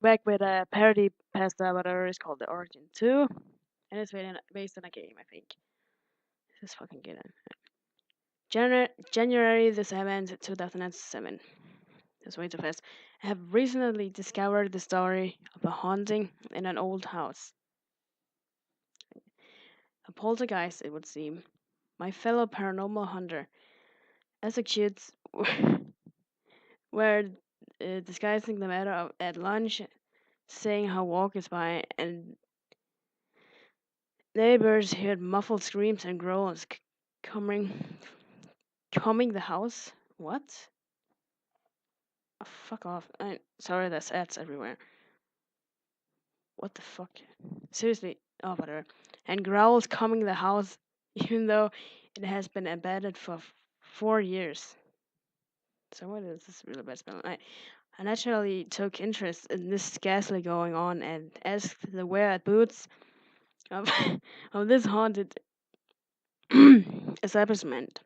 back with a parody pasta, whatever it's called, the Origin 2, and it's based on a game, I think. This is fucking good. January the 7th, 2007. That's way too fast. I have recently discovered the story of a haunting in an old house. A poltergeist, it would seem. My fellow paranormal hunter executes were disguising the matter at lunch, saying how walkers by and neighbors heard muffled screams and groans coming coming the house. What? Oh, fuck off. Sorry, there's ads everywhere. What the fuck? Seriously. Oh, whatever. And growls coming the house, even though it has been abandoned for 4 years. So what is this really bad spell? I naturally took interest in this ghastly going on and asked the wearer boots of, of this haunted establishment.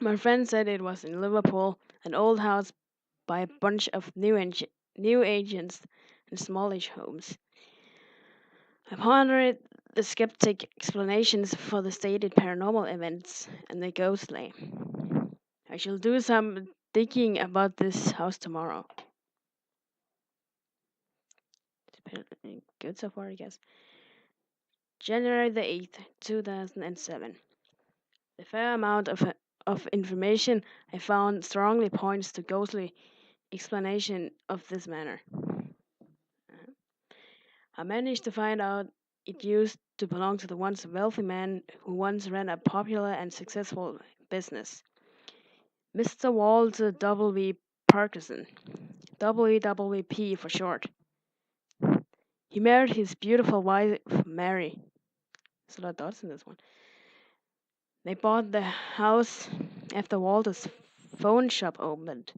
My friend said it was in Liverpool, an old house by a bunch of new agents and smallish homes. I pondered the skeptic explanations for the stated paranormal events and the ghostly. I shall do some digging about this house tomorrow. Good so far, I guess. January the 8th, 2007. The fair amount of information I found strongly points to ghostly explanation of this matter. I managed to find out it used to belong to the once wealthy man who once ran a popular and successful business, Mr. Walter W. Parkinson, WWP for short. He married his beautiful wife, Mary. There's a lot of dots in this one. They bought the house after Walter's phone shop opened,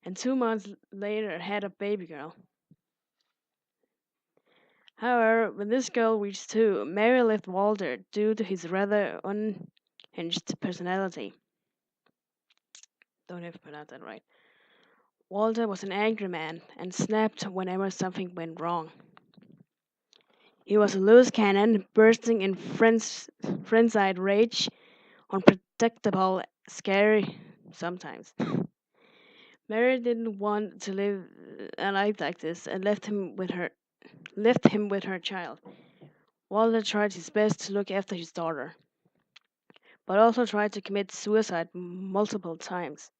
and 2 months later had a baby girl. However, when this girl reached 2, Mary left Walter due to his rather unhinged personality. Don't have pronounced that right. Walter was an angry man and snapped whenever something went wrong. He was a loose cannon, bursting in frenzied rage, unpredictable, scary sometimes. Mary didn't want to live a life like this and left him with her child. Walter tried his best to look after his daughter, but also tried to commit suicide multiple times.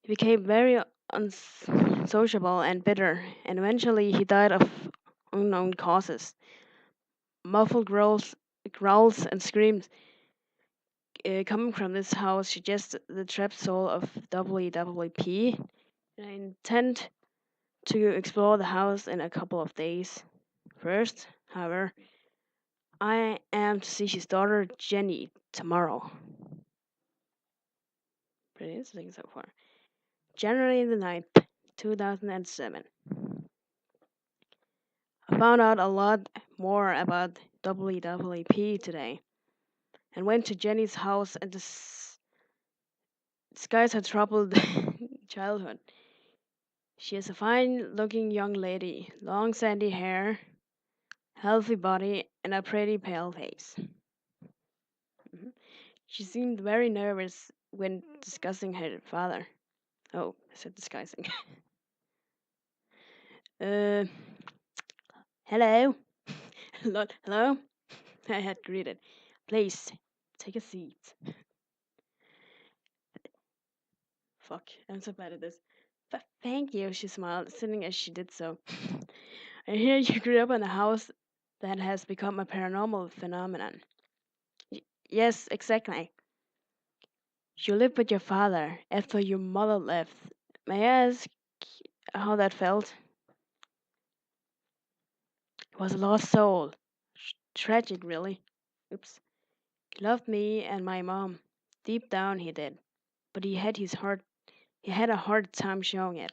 He became very unsociable and bitter, and eventually he died of unknown causes. Muffled growls and screams coming from this house suggest the trapped soul of WWP. I intend to explore the house in a couple of days. First, however, I am to see his daughter Jenny tomorrow. Pretty interesting so far. January the 9th, 2007. I found out a lot more about WWP today and went to Jenny's house and disguised her troubled childhood. She is a fine looking young lady, long sandy hair, healthy body, and a pretty pale face. Mhm. She seemed very nervous when discussing her father. Oh, I said disguising. uh, hello? Hello? I had greeted. Please, take a seat. Fuck, I'm so bad at this. Thank you, she smiled, sitting as she did so. I hear you grew up in a house that has become a paranormal phenomenon. Yes, exactly. You lived with your father after your mother left. May I ask how that felt? He was a lost soul. Tragic, really. Oops. He loved me and my mom. Deep down, he did. But he had a hard time showing it.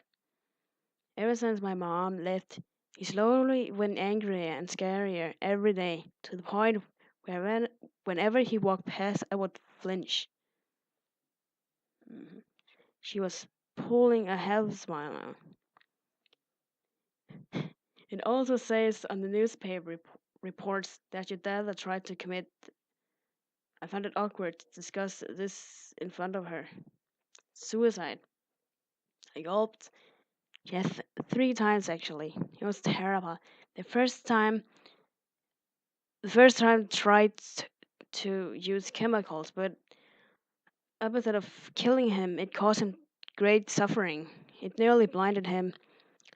Ever since my mom left, he slowly went angrier and scarier every day, to the point where whenever he walked past, I would flinch. Mhm. She was pulling a half smile now. It also says on the newspaper reports that your dad tried to commit. I found it awkward to discuss this in front of her. Suicide. I gulped. Yes, 3 times actually. It was terrible. The first time, the first time tried to use chemicals, but instead of killing him, it caused him great suffering. It nearly blinded him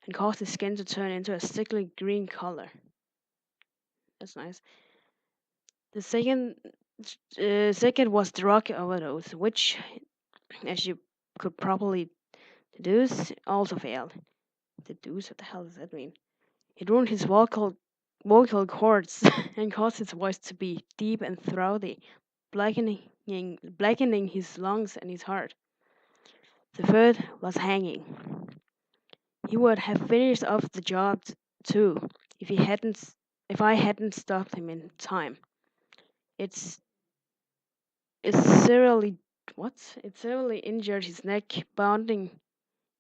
and caused his skin to turn into a sickly green color. That's nice. The second was drug overdose, which, as you could probably deduce, also failed. Deduce? What the hell does that mean? It ruined his vocal cords and caused his voice to be deep and throaty, blackening his lungs and his heart. The third was hanging. He would have finished off the job too if he hadn't if I hadn't stopped him in time. It's it's severely what? It severely injured his neck, bounding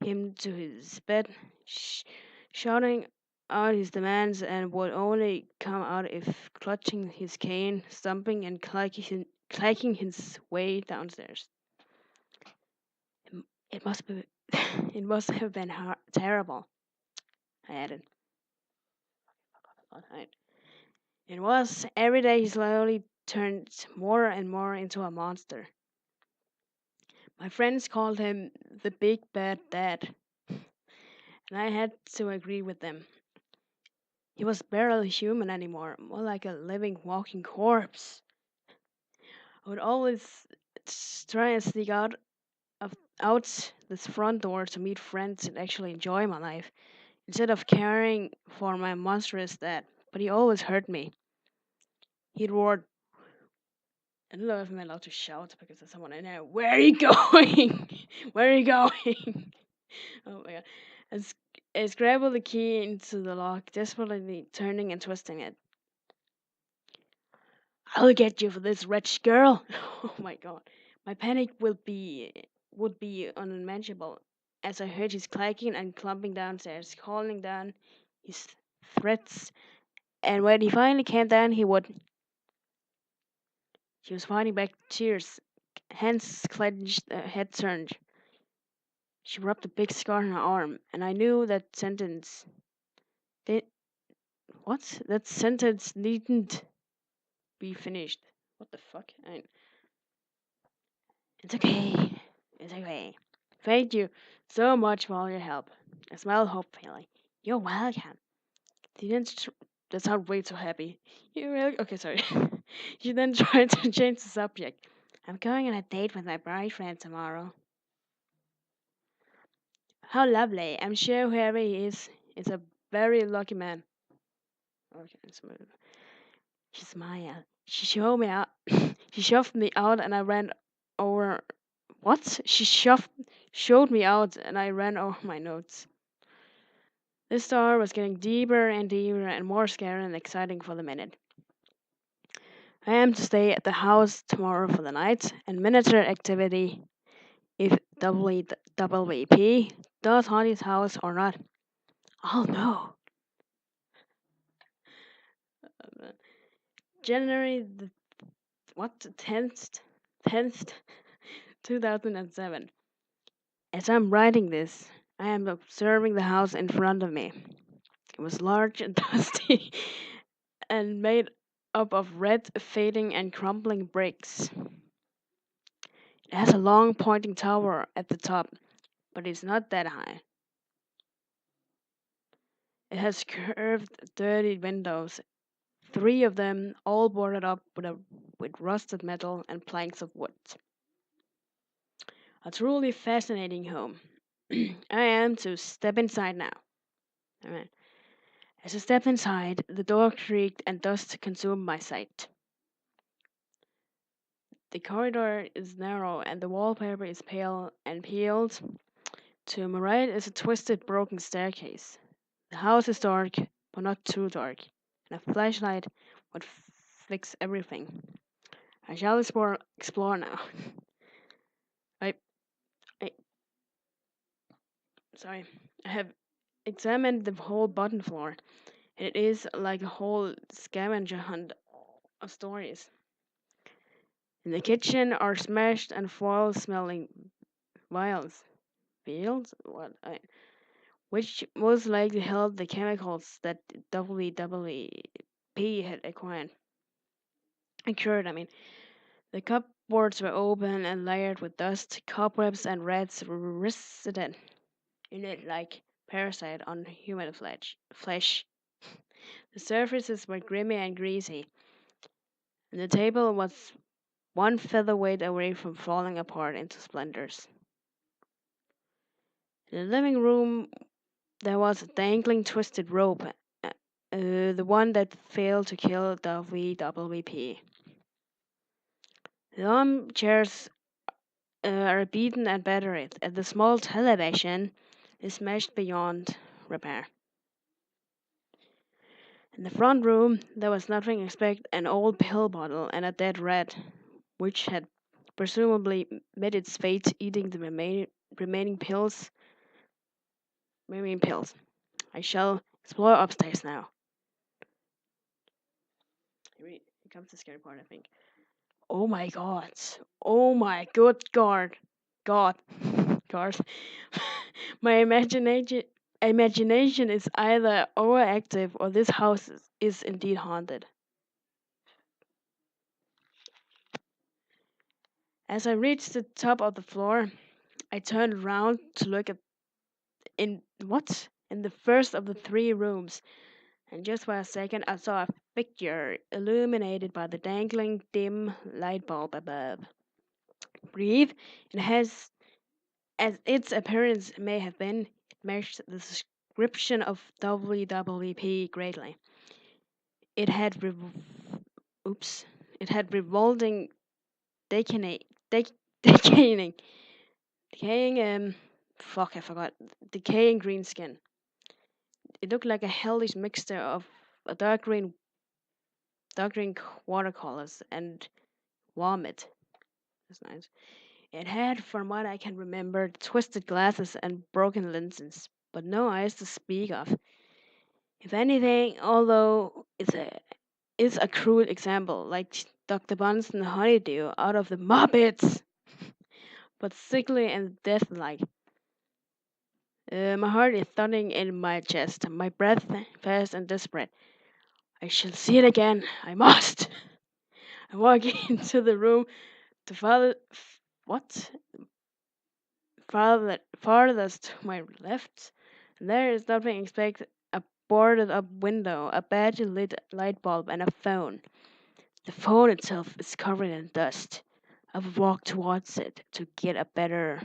him to his bed, sh- shouting out his demands, and would only come out if clutching his cane, stumping and clacking his way downstairs. It must be, it must have been terrible. I added. It was. Every day he slowly turned more and more into a monster. My friends called him the big bad dad, and I had to agree with them. He was barely human anymore, more like a living, walking corpse. I would always try and sneak out this front door to meet friends and actually enjoy my life, instead of caring for my monstrous dad. But he always hurt me. He'd roared. I don't know if I'm allowed to shout because there's someone in there. Where are you going? Where are you going? Oh my god. I scrambled the key into the lock, desperately turning and twisting it. I'll get you for this wretched girl. Oh my god. My panic would be unmanageable as I heard his clacking and clumping downstairs, calling down his threats. And when he finally came down, he was fighting back tears, hands clenched, head turned. She rubbed a big scar on her arm, and I knew that sentence. Did what? That sentence needn't be finished. What the fuck? It's okay. It's okay. Thank you so much for all your help. I smiled hopefully. You're welcome. Didn't that sound way too happy? You really? Okay, sorry. She then tried to change the subject. I'm going on a date with my boyfriend tomorrow. How lovely. I'm sure whoever he is a very lucky man. Okay, smooth. She smiled. She showed me out. She shoved me out, and I ran over. What? Showed me out, and I ran over my notes. This story was getting deeper and deeper and more scary and exciting for the minute. I am to stay at the house tomorrow for the night, and miniature activity if WWP does haunt his house or not. Oh no. January the what 10th 2007. As I'm writing this, I am observing the house in front of me. It was large and dusty and made up of red, fading, and crumbling bricks. It has a long pointing tower at the top, but it's not that high. It has curved, dirty windows, 3 of them all boarded up with rusted metal and planks of wood. A truly fascinating home. I am to step inside now. Alright. As I stepped inside, the door creaked and dust consumed my sight. The corridor is narrow and the wallpaper is pale and peeled. To my right is a twisted, broken staircase. The house is dark, but not too dark, and a flashlight would fix everything. I shall explore now. I, I, sorry, I have examined the whole bottom floor. It is like a whole scavenger hunt of stories. In the kitchen are smashed and foul smelling vials. Vials? What? Which most likely held the chemicals that WWP had acquired. I mean, the cupboards were open and layered with dust, cobwebs, and rats resident in it like parasite on human flesh. The surfaces were grimy and greasy, and the table was one featherweight away from falling apart into splinters. In the living room, there was a dangling twisted rope, the one that failed to kill WWP. The armchairs are beaten and battered, and the small television is smashed beyond repair. In the front room, there was nothing except an old pill bottle and a dead rat, which had presumably met its fate eating the remaining pills. Remaining pills. I shall explore upstairs now. Here comes the scary part, I think. Oh my god. Oh my good god. God. God. My imagination is either overactive or this house is indeed haunted. As I reached the top of the floor, I turned around to look at in the first of the three rooms, and just for a second I saw a figure illuminated by the dangling dim light bulb above. Brief, it has as its appearance may have been, it matched the description of WWP greatly. It had oops. It had revolting decaying dec- decaying decaying fuck I forgot. Decaying green skin. It looked like a hellish mixture of a dark green watercolors and vomit. That's nice. It had, from what I can remember, twisted glasses and broken lenses, but no eyes to speak of. If anything, although it's a crude example, like Dr. Bunsen Honeydew out of the Muppets, but sickly and death-like. My heart is thudding in my chest, my breath fast and desperate. I shall see it again. I must. I walk into the room to what? Farthest to my left. There is nothing except a boarded up window, a badly lit light bulb, and a phone. The phone itself is covered in dust. I would walk towards it to get a better.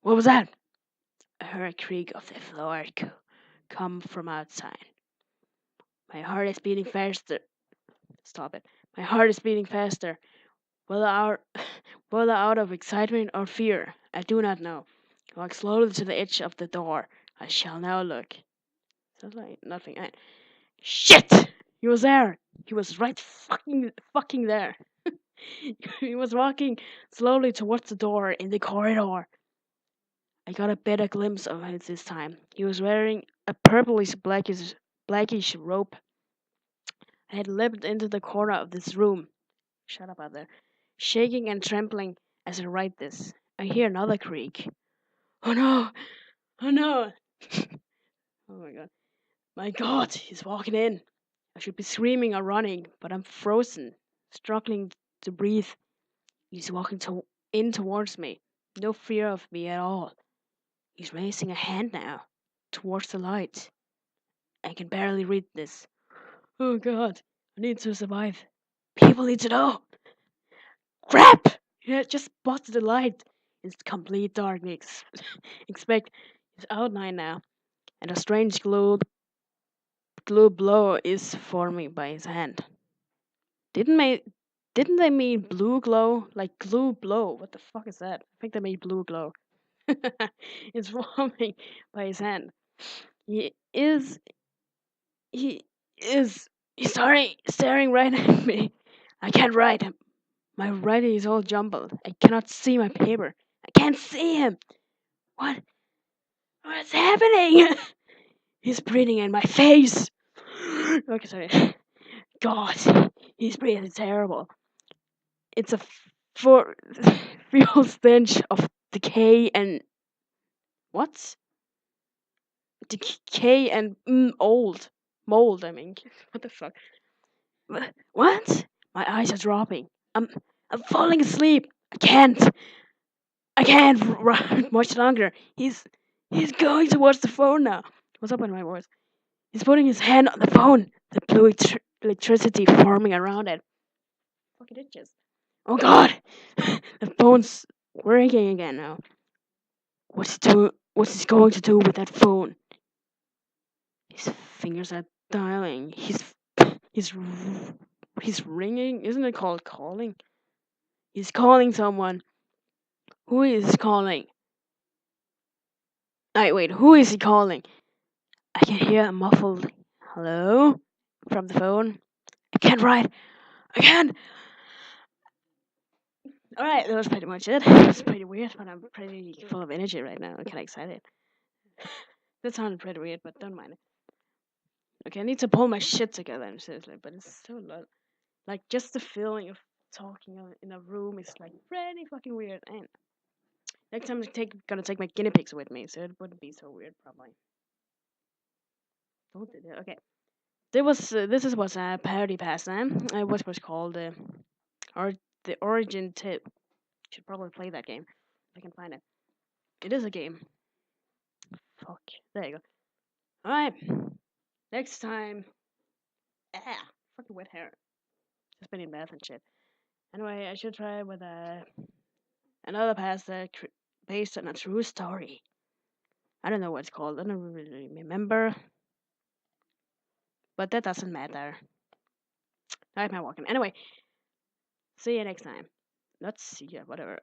What was that? I heard a creak of the floor come from outside. My heart is beating faster. Stop it. My heart is beating faster. Whether out, whether out of excitement or fear, I do not know. I walk slowly to the edge of the door. I shall now look. Sounds like nothing. Shit! He was there. He was right fucking there. He was walking slowly towards the door in the corridor. I got a better glimpse of him this time. He was wearing a purplish blackish robe. I had leapt into the corner of this room. Shut up out there. Shaking and trembling as I write this. I hear another creak. Oh no! Oh no! Oh my god. My god, he's walking in. I should be screaming or running, but I'm frozen, struggling to breathe. He's walking in towards me. No fear of me at all. He's raising a hand now, towards the light. I can barely read this. Oh god, I need to survive. People need to know. Crap! He had just spotted the light. It's complete darkness. Expect his outline now, and a strange glue blow is forming by his hand. Didn't they didn't they mean blue glow? Like glue blow. What the fuck is that? I think they made blue glow. It's forming by his hand. He is he is he's staring right at me. I can't write. My writing is all jumbled. I cannot see my paper. I can't see him. What? What's happening? He's breathing in my face. Okay, sorry. God, he's breathing terrible. It's a for real stench of decay and what? Decay and old mold. I mean, what the fuck? What? My eyes are dropping. I'm falling asleep. I can't run much longer. He's going towards the phone now. What's up with my voice? He's putting his hand on the phone. The blue electricity forming around it. Fucking itches. Oh god! The phone's working again now. What's he going to do with that phone? His fingers are dialing. He's he's ringing. Isn't it called calling? He's calling someone. Who is calling? Wait. Who is he calling? I can hear a muffled hello from the phone. I can't write. I can't. All right, that was pretty much it. It's pretty weird, but I'm pretty full of energy right now. I'm kind of excited. That sounded pretty weird, but don't mind it. Okay, I need to pull my shit together. I'm seriously, but it's so like just the feeling of talking in a room is like pretty fucking weird. And next time gonna take my guinea pigs with me, so it wouldn't be so weird probably. Don't do that. Okay, this was a parody pastime. What was called or the origin tip. Should probably play that game if I can find it. It is a game. Fuck. There you go. All right. Next time. Fucking wet hair. Just been in bath and shit. Anyway, I should try with another pasta based on a true story. I don't know what it's called. I don't really remember. But that doesn't matter. I have my walking. Anyway, see you next time. Let's see ya, whatever.